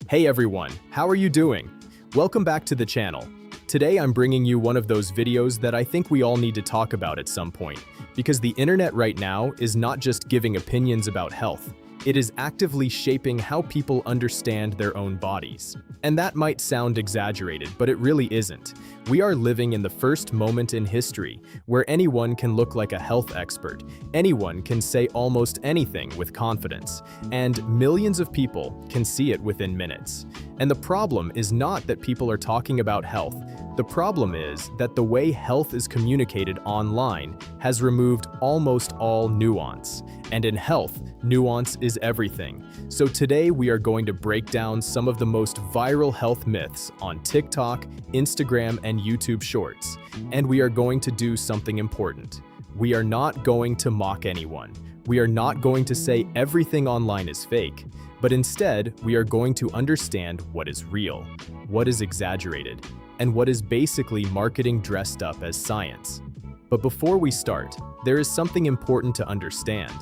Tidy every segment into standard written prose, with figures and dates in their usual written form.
Hey everyone, how are you doing? Welcome back to the channel. Today I'm bringing you one of those videos that I think we all need to talk about at some point, because the internet right now is not just giving opinions about health, it is actively shaping how people understand their own bodies. And that might sound exaggerated, but it really isn't. We are living in the first moment in history where anyone can look like a health expert, anyone can say almost anything with confidence, and millions of people can see it within minutes. And the problem is not that people are talking about health. The problem is that the way health is communicated online has removed almost all nuance. And in health, nuance is everything. So today we are going to break down some of the most viral health myths on TikTok, Instagram, and YouTube Shorts. And we are going to do something important. We are not going to mock anyone. We are not going to say everything online is fake. But instead, we are going to understand what is real, what is exaggerated, and what is basically marketing dressed up as science. But before we start, there is something important to understand.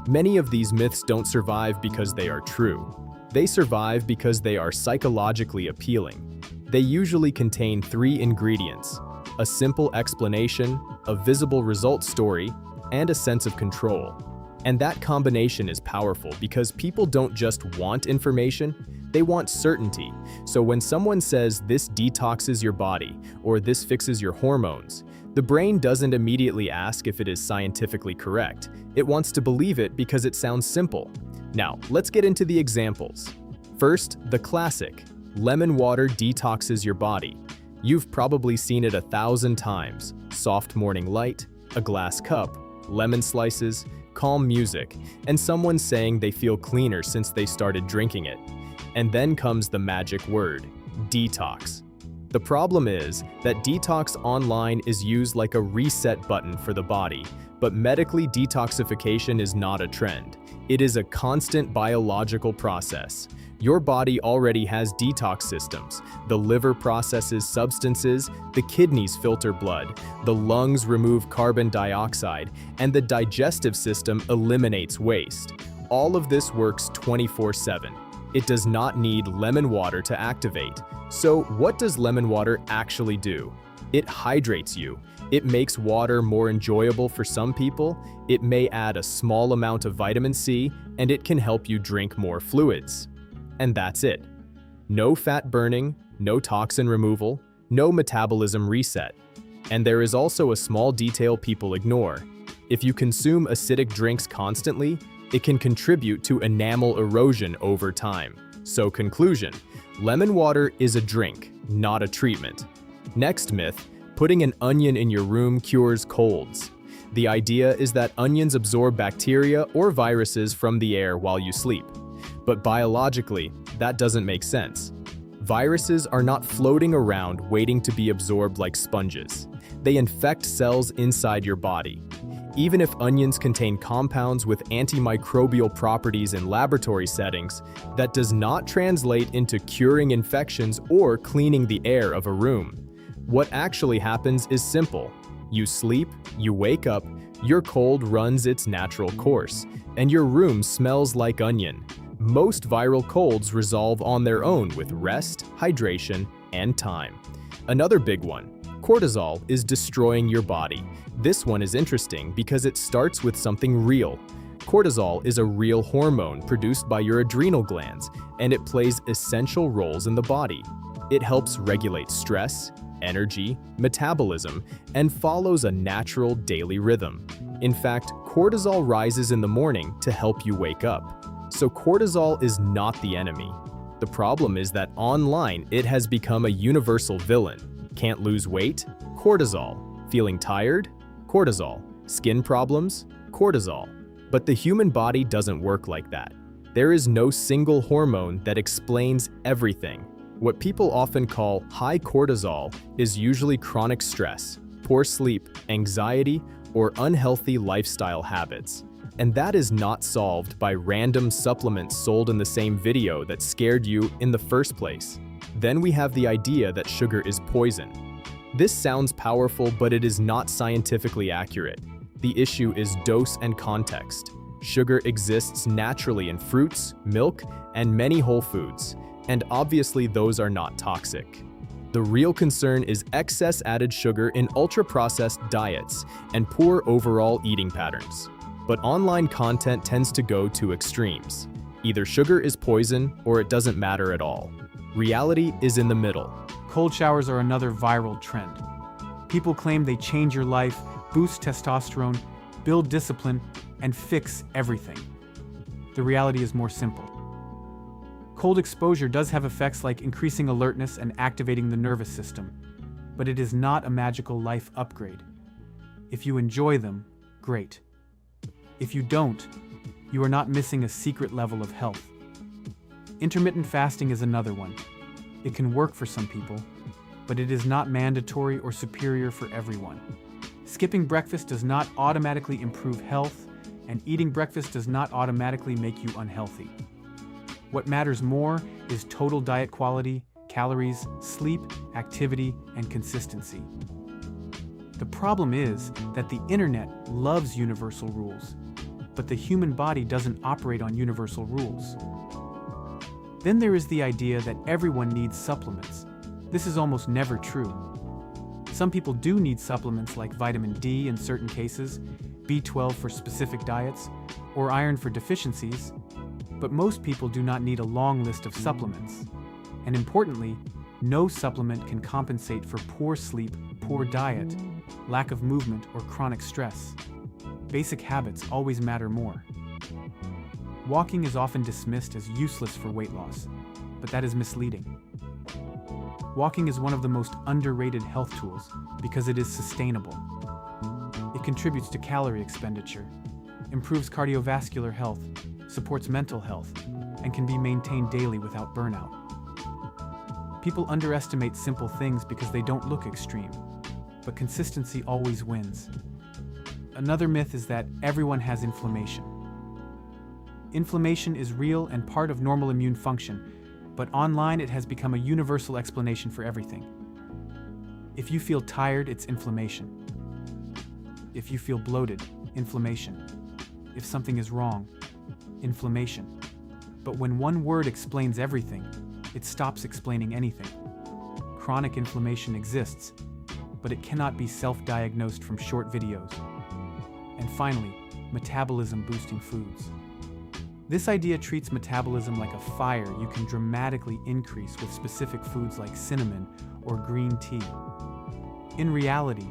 Many of these myths don't survive because they are true. They survive because they are psychologically appealing. They usually contain three ingredients: a simple explanation, a visible results story, and a sense of control. And that combination is powerful because people don't just want information, they want certainty. So when someone says this detoxes your body or this fixes your hormones, the brain doesn't immediately ask if it is scientifically correct. It wants to believe it because it sounds simple. Now, let's get into the examples. First, the classic, lemon water detoxes your body. You've probably seen it 1,000 times. Soft morning light, a glass cup, lemon slices, calm music, and someone saying they feel cleaner since they started drinking it. And then comes the magic word, detox. The problem is that detox online is used like a reset button for the body, but medically detoxification is not a trend. It is a constant biological process. Your body already has detox systems. The liver processes substances, the kidneys filter blood, the lungs remove carbon dioxide, and the digestive system eliminates waste. All of this works 24/7. It does not need lemon water to activate. So what does lemon water actually do? It hydrates you. It makes water more enjoyable for some people. It may add a small amount of vitamin C, and it can help you drink more fluids. And that's it. No fat burning, no toxin removal, no metabolism reset. And there is also a small detail people ignore. If you consume acidic drinks constantly, it can contribute to enamel erosion over time. So conclusion, lemon water is a drink, not a treatment. Next myth, putting an onion in your room cures colds. The idea is that onions absorb bacteria or viruses from the air while you sleep. But biologically, that doesn't make sense. Viruses are not floating around waiting to be absorbed like sponges. They infect cells inside your body. Even if onions contain compounds with antimicrobial properties in laboratory settings, that does not translate into curing infections or cleaning the air of a room. What actually happens is simple. You sleep, you wake up, your cold runs its natural course, and your room smells like onion. Most viral colds resolve on their own with rest, hydration, and time. Another big one, cortisol is destroying your body. This one is interesting because it starts with something real. Cortisol is a real hormone produced by your adrenal glands, and it plays essential roles in the body. It helps regulate stress, energy, metabolism, and follows a natural daily rhythm. In fact, cortisol rises in the morning to help you wake up. So cortisol is not the enemy. The problem is that online it has become a universal villain. Can't lose weight? Cortisol. Feeling tired? Cortisol. Skin problems? Cortisol. But the human body doesn't work like that. There is no single hormone that explains everything. What people often call high cortisol is usually chronic stress, poor sleep, anxiety, or unhealthy lifestyle habits. And that is not solved by random supplements sold in the same video that scared you in the first place. Then we have the idea that sugar is poison. This sounds powerful, but it is not scientifically accurate. The issue is dose and context. Sugar exists naturally in fruits, milk, and many whole foods. And obviously those are not toxic. The real concern is excess added sugar in ultra-processed diets and poor overall eating patterns. But online content tends to go to extremes. Either sugar is poison or it doesn't matter at all. Reality is in the middle. Cold showers are another viral trend. People claim they change your life, boost testosterone, build discipline, and fix everything. The reality is more simple. Cold exposure does have effects like increasing alertness and activating the nervous system, but it is not a magical life upgrade. If you enjoy them, great. If you don't, you are not missing a secret level of health. Intermittent fasting is another one. It can work for some people, but it is not mandatory or superior for everyone. Skipping breakfast does not automatically improve health, and eating breakfast does not automatically make you unhealthy. What matters more is total diet quality, calories, sleep, activity, and consistency. The problem is that the internet loves universal rules, but the human body doesn't operate on universal rules. Then there is the idea that everyone needs supplements. This is almost never true. Some people do need supplements like vitamin D in certain cases, B12 for specific diets, or iron for deficiencies, but most people do not need a long list of supplements. And importantly, no supplement can compensate for poor sleep, poor diet, lack of movement, or chronic stress. Basic habits always matter more. Walking is often dismissed as useless for weight loss, but that is misleading. Walking is one of the most underrated health tools because it is sustainable. It contributes to calorie expenditure, improves cardiovascular health, supports mental health, and can be maintained daily without burnout. People underestimate simple things because they don't look extreme, but consistency always wins. Another myth is that everyone has inflammation. Inflammation is real and part of normal immune function, but online it has become a universal explanation for everything. If you feel tired, it's inflammation. If you feel bloated, inflammation. If something is wrong, inflammation. But when one word explains everything, it stops explaining anything. Chronic inflammation exists, but it cannot be self-diagnosed from short videos. And finally, metabolism-boosting foods. This idea treats metabolism like a fire you can dramatically increase with specific foods like cinnamon or green tea. In reality,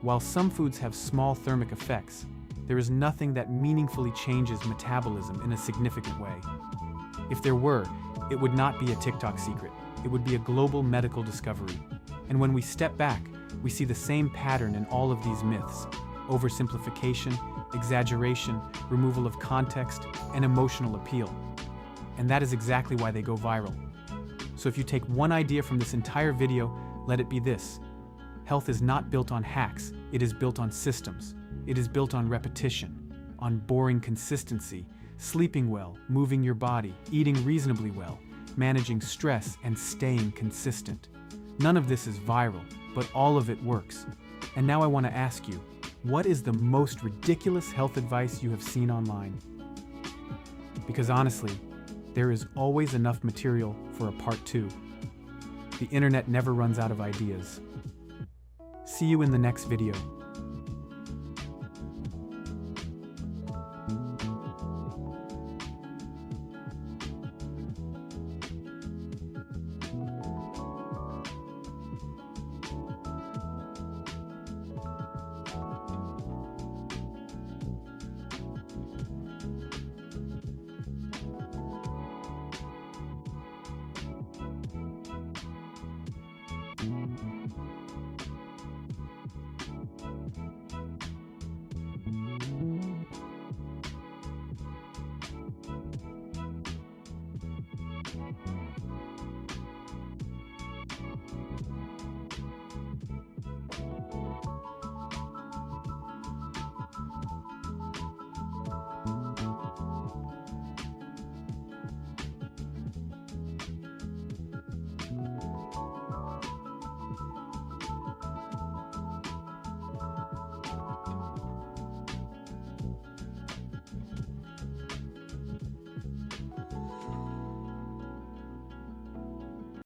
while some foods have small thermic effects, there is nothing that meaningfully changes metabolism in a significant way. If there were, it would not be a TikTok secret. It would be a global medical discovery. And when we step back, we see the same pattern in all of these myths: oversimplification, exaggeration, removal of context, and emotional appeal. And that is exactly why they go viral. So if you take one idea from this entire video, let it be this: health is not built on hacks, it is built on systems. It is built on repetition, on boring consistency, sleeping well, moving your body, eating reasonably well, managing stress, and staying consistent. None of this is viral, but all of it works. And now I want to ask you, what is the most ridiculous health advice you have seen online? Because honestly, there is always enough material for a part 2. The internet never runs out of ideas. See you in the next video.